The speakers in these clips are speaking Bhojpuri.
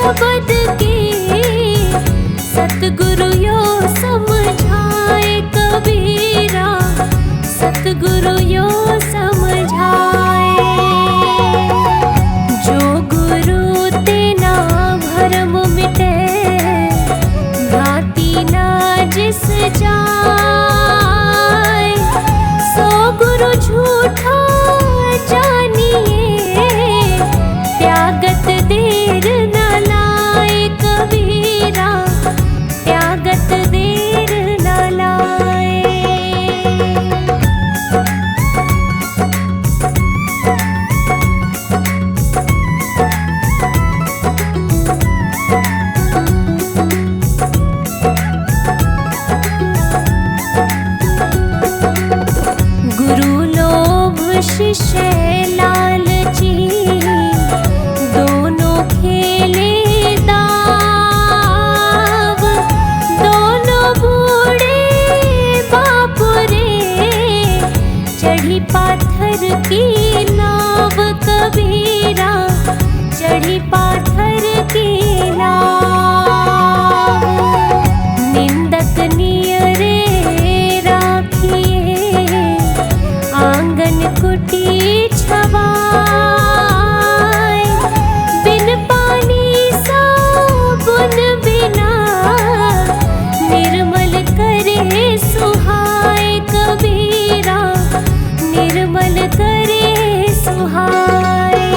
शब्द के सतगुरु यो समझाए कबीरा, सतगुरु यो समझाए। जो गुरु तेना भरम मिटे, भ्रांति ना जिस जाए, सो गुरु झूठा जानिए, त्यागत देर न लाए कबीरा, त्यागत देर न लाए। गुरु लोभ शिष्य लालची, दोनों खेले दाव, दोनों बूढ़े बाप रे, चढ़ी पाथर की नाव कबीरा, चढ़ी पाथर की नाव। निंदक नियरे राखिए, आंगन कुटी छवाए, बिन पानी साबुन बिना, निर्मल करे सुहाए कबीरा, निर्मल करे सुहाए।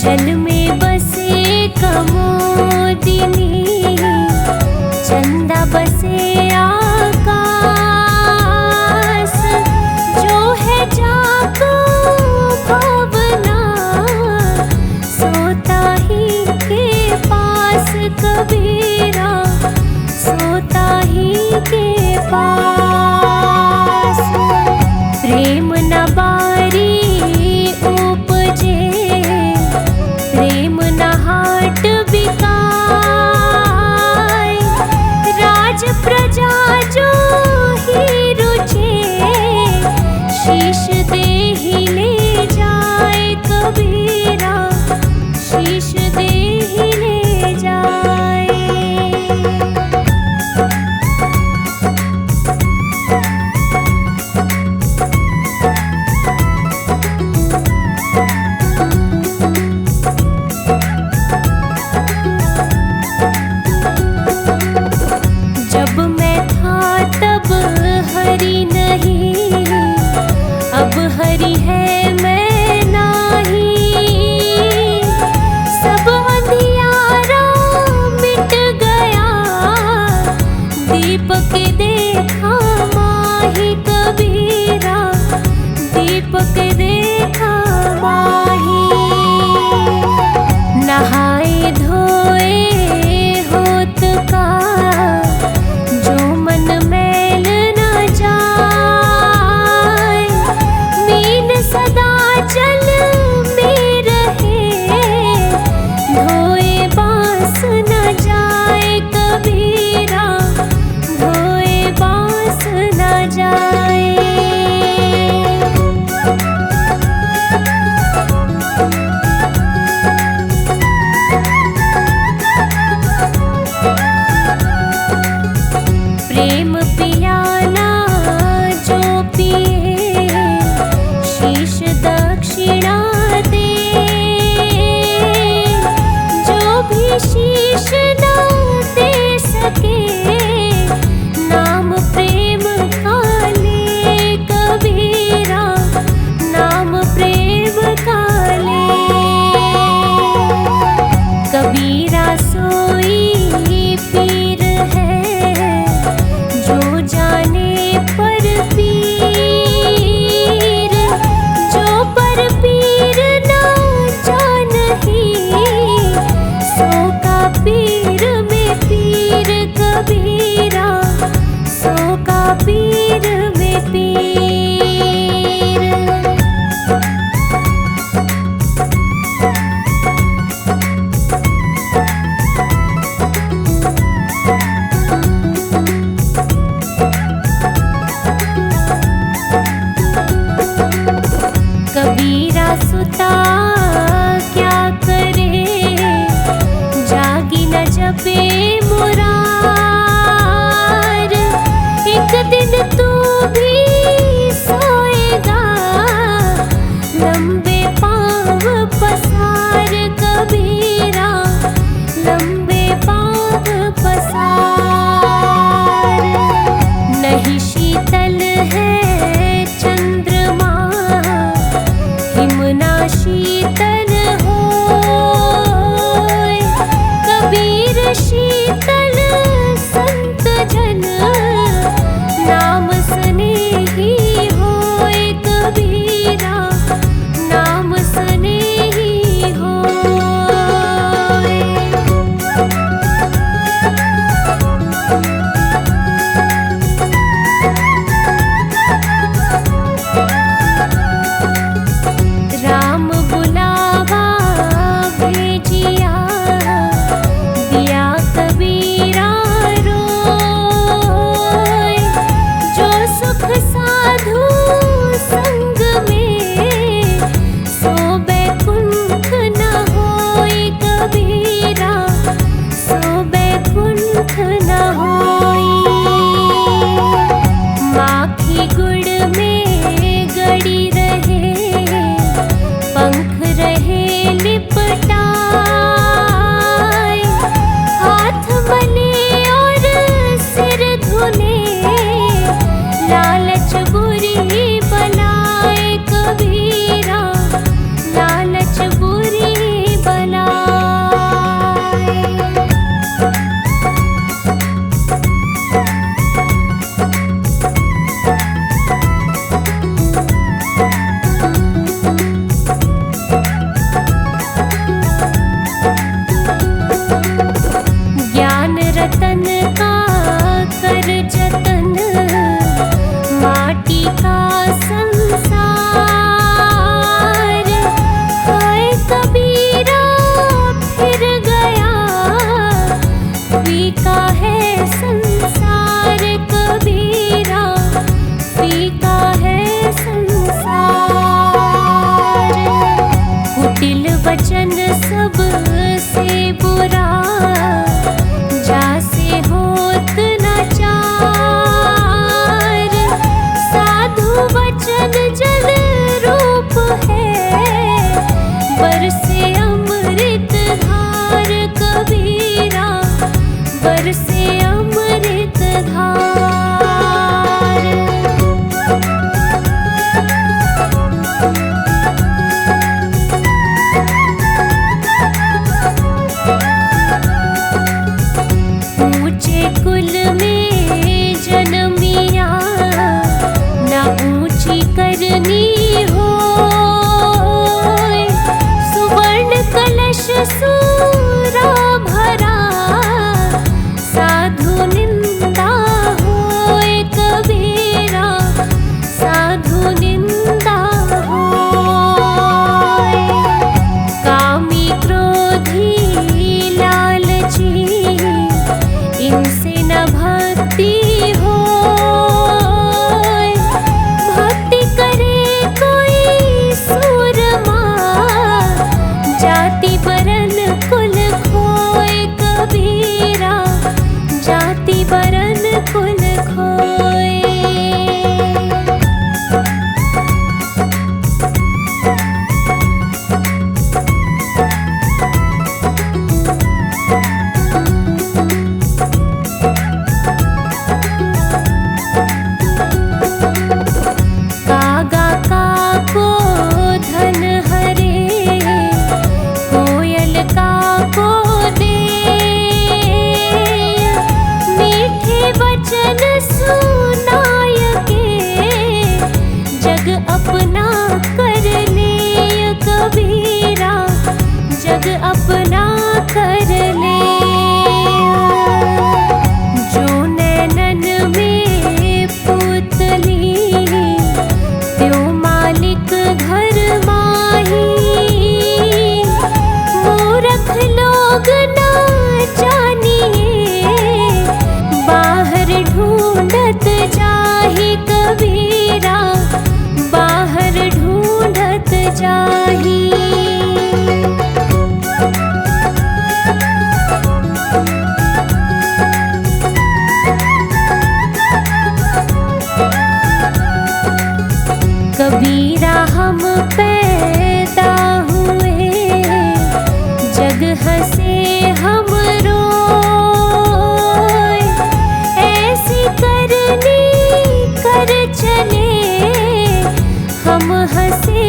जल में बसे कमोदिनी, चंदा बसे आकाश, जो है जाको भावना, सोता ही के पास कबीरा, सोता ही के पास। प्रेम न बारी उपजे, प्रेम न हाट बिकाए, राज प्रजा जो ही रुचे, शीश दे ही ले जाए कबीरा, शीश दे ही ले जाए। जब मैं था तब हरि नहीं, अब हरि है मैं नाही, सब अंधियारा मिट गया, दीपक देखा माही कबीरा, दीपक देखा माही। नहाए धोए होत का, जो मन मैल न जाए, मीन सदा जल में रहे, धोए बांस न जाए कबीरा, धोए बांस न जाए। प्रेम पियाला जो पिए, शीश दक्षिणा दे, जो भी शीश न दे सके, नाम प्रेम का ले कबीरा, नाम प्रेम का ले। कबीरा सोई पीर है, जो ऊंचे कुल में जन्मिया ना ऊंची करनी हो, सुवर्ण कलश सूरा भरा साधु निंदा होए कबीरा, साधु निंदा होए। कामी क्रोधी लालची इनसे न भक्ति होए, भक्ति करे कोई सूरमा जाति बरन कुल खोए कबीरा, जाति बरन कुल खोए। कागा काको धन हरे, कोयल काको दे, मीठे वचन सुनाय के जग अपना कर ले कबीरा, जग अपना कर ले। जो नैनन में पुतली त्यों मालिक घर माही, मूर्ख लोग ना जानिए बाहर ढूंढत जाहि कबीरा, बाहर ढूंढत जाहि। कबीरा हम पैदा हुए जग हंसे हम रोए, ऐसी करनी कर चले हम हंसे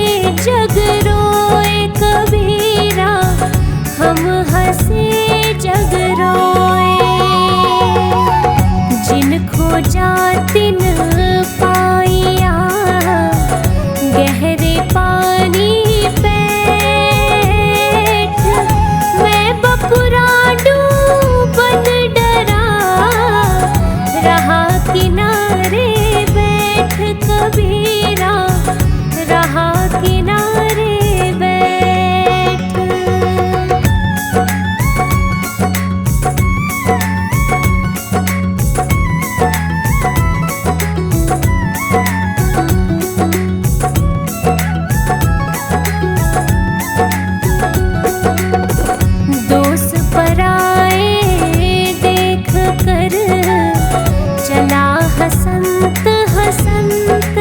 जग रोए कबीरा, हम हंसे जग रोए। जिन खोजा तिन पाइया गहरे पानी बैठ, मैं बपुरा डूबन डरा रहा किनारे बैठ कबीरा, रहा किनारे बैठ। दोष पराए देख कर चला हसंत हसंत,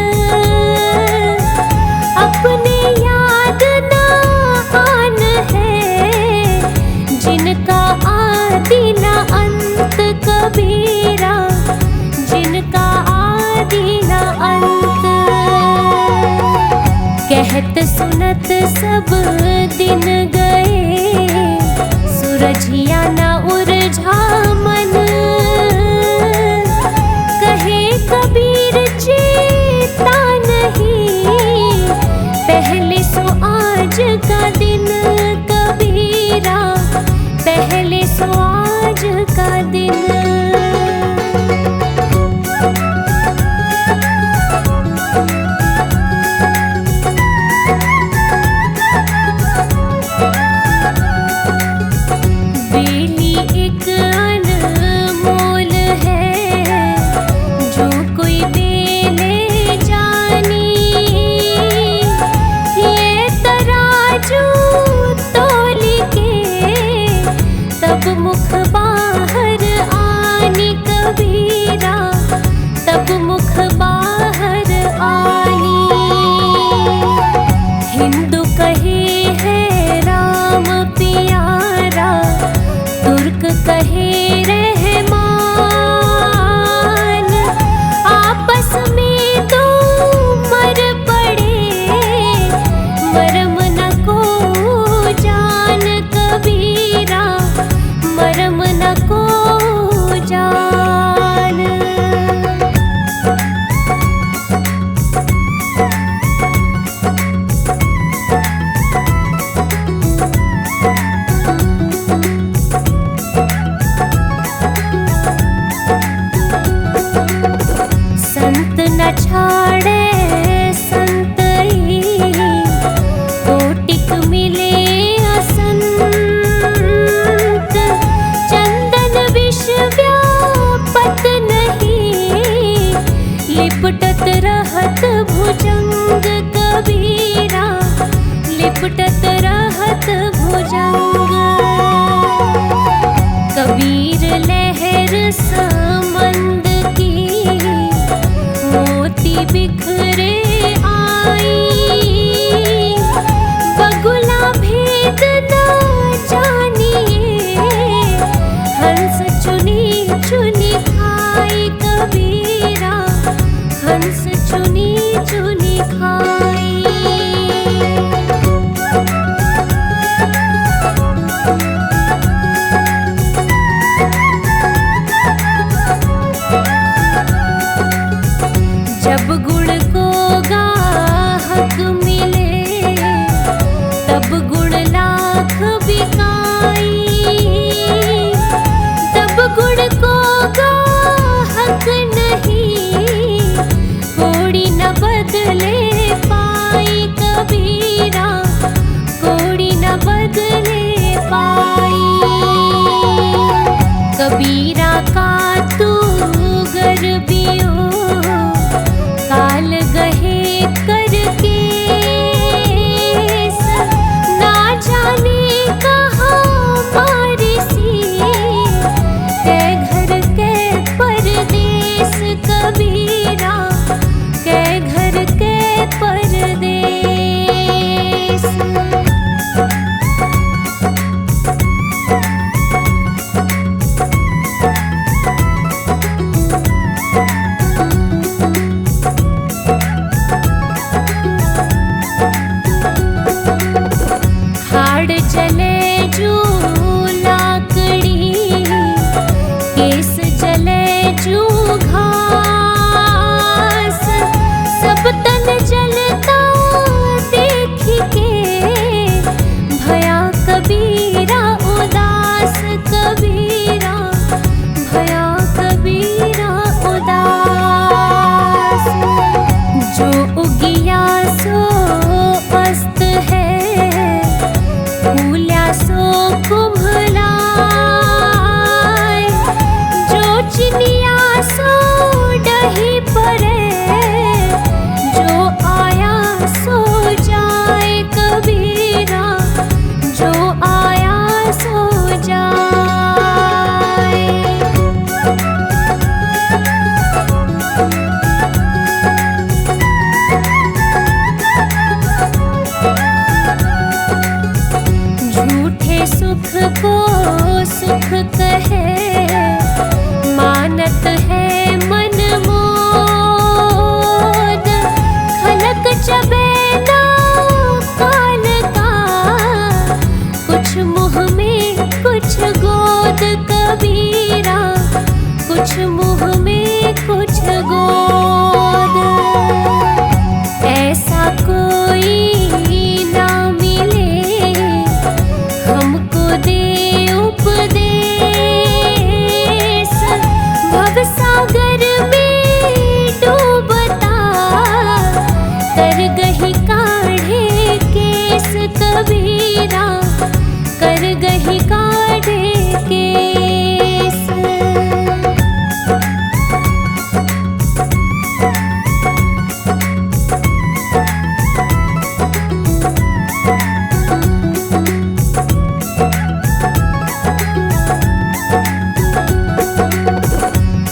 अपने याद ना आन है जिनका आदि ना अंत कबीरा, जिनका आदि ना अंत। कहत सुनत सब दिन गए सूरजिया ना उर्झा मन, कहे कबीर चेता नहीं पहले सो आज का दिन कबीरा, पहले सो आज का दिन। बेली एक हंस चुनी चुनी खाई। जब गुण को गाहक मिले तब गुण लाख बिकाई। तब गुण को गाहक नहीं कोड़ी न बदले पाई कबीरा, कोड़ी न बदले पाई। कबीरा का तू गर्बियो काल गहे करके ना जाने कहाँ मारिसी कै घर कै परदेस कबीरा, कै घर कै परदेस। हाड़ जले जू लाकड़ी केस जले जू घास, सब तन जलता देख के भया कबीरा उदास, कबीरा भया कबीरा उदास। जो उगिया सो अस्त है फूल्या सो कुम्भलाय, जो चिनिया सो डही पड़े, जो आया सो जाए कबीरा, जो आया सो जाए। झूठे सुख को सुख कहे मानत है मन मोद। खलक चबेना काल का कुछ मुँह में कुछ गोद कबीरा, कुछ मुँह में कुछ गोद। ऐसा कोई ना मिले हमको दे उपदेश, भवसागर में डूबता कर गही काढ़े केस कबीरा, कर गही काढ़े केस।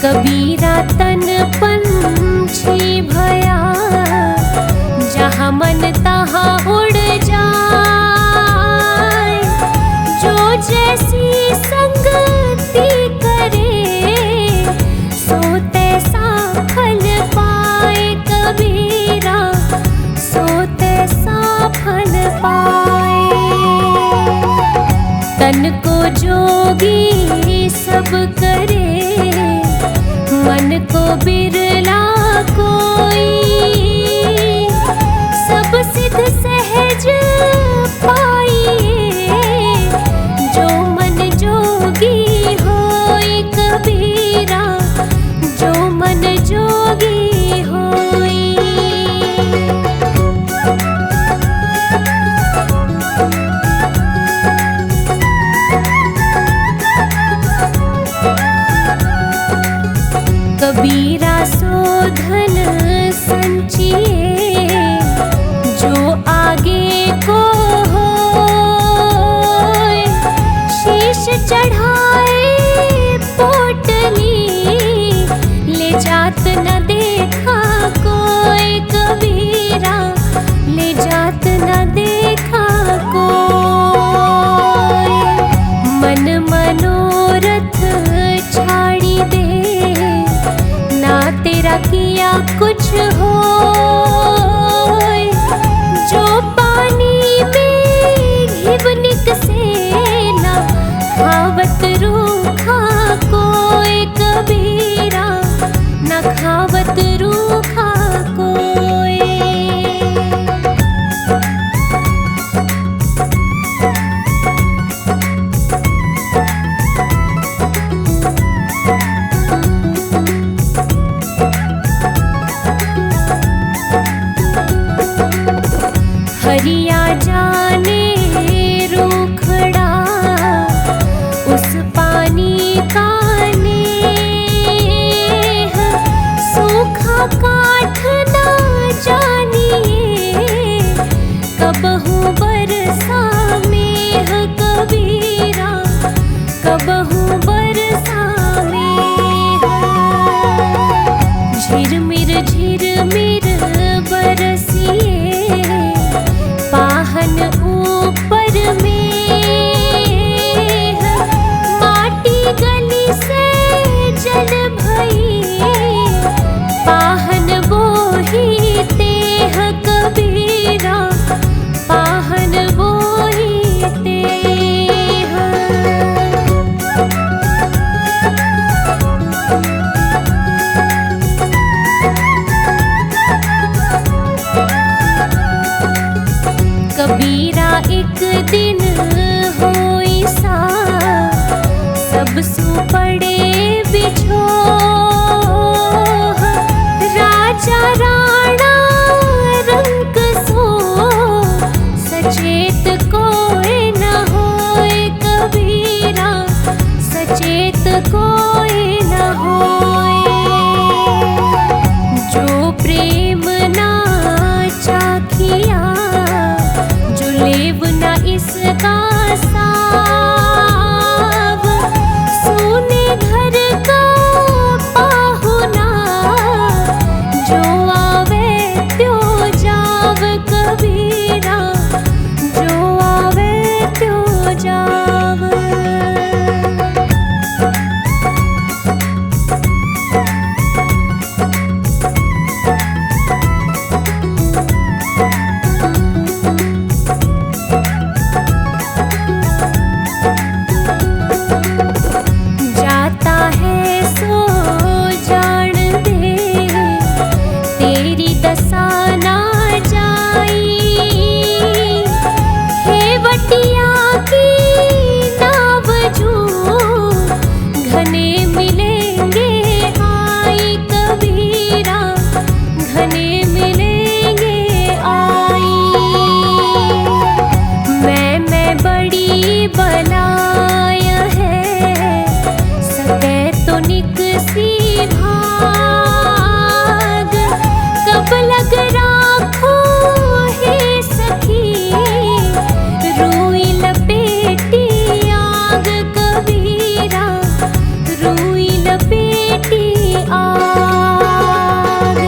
कबीरा तन पंछी भया जहाँ मन तहाँ उड़ जाए। जो जैसी संगति करे सो तैसा फल पाए कबीरा, सो तैसा फल पाए। तन को जोगी सब करे मन को बिरला कोई, सब सिद्ध सहज पाइए जो मन जोगी होई कबीरा, जो मन जोगी होई। कबीरा सो धन संचिए जो आगे को होए, शीश चढ़ाए पोटली ले जात न देखा कोई कबीरा, ले जात न देखा कोई। मन मनोरथ छाड़ी दे ना तेरा किया कुछ हो जो पानी में घिवनिक से ना खावत रूखा कोई कबीरा, ना खावत रूखा कोई। हरिया जाने रूखड़ा उस पानी का नेह, सूखा काठ ना जानिए कबहू बरसा मेह कबीरा, कबहू बरसा मेह। झिरमिर झिरमिर बरसिए पाहन ऊपर में, माटी गली से जल भई पाहन बोही तेह कबीरा, पाहन बोही तेह। कबीरा एक दिन होई सा सब सु पड़े बिछो, राजा राणा रंक सो सचेत कोई न होए कबीरा, सचेत कोई न होए। जो प्रेम ना चाखिया जो लेव ना इसका साव, सुने घर का पाहुना जो आवे त्यो जाव कबीरा, जो आवे त्यो जाव। जाता है सो जान दे तेरी दशा ना जाई, हे बटिया की नाव जो घने मिलेंगे आई कबीरा, घने मिलेंगे आई। मैं बड़ी बलाय है सके तो निकसी भाग, कब लग राखो हे सखी रूई लपेटी आग कबीरा, रूई लपेटी आग।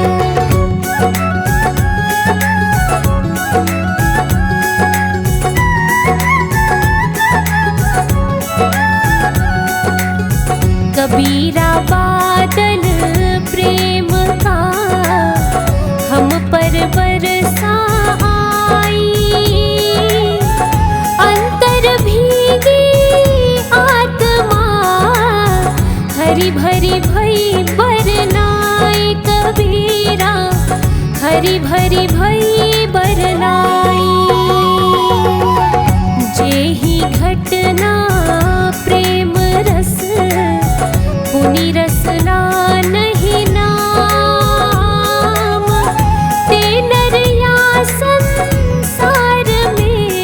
कबीरा बादल प्रेम का हम पर बरसा आई, अंतर भीगी आत्मा हरी भरी भई बरनाई कबीरा, हरी भरी भई बरनाई। जेहि घटना प्रेम रस पुनि रसना नहीं नाम, ते नरिया संसार में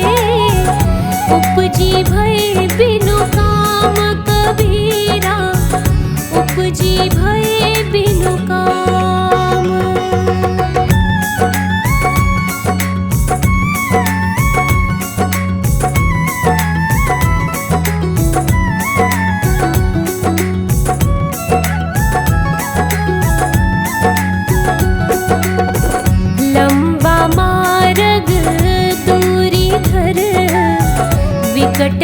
उपजी भय बिनु काम कबीरा, उपजी भय बिनु काम। विकट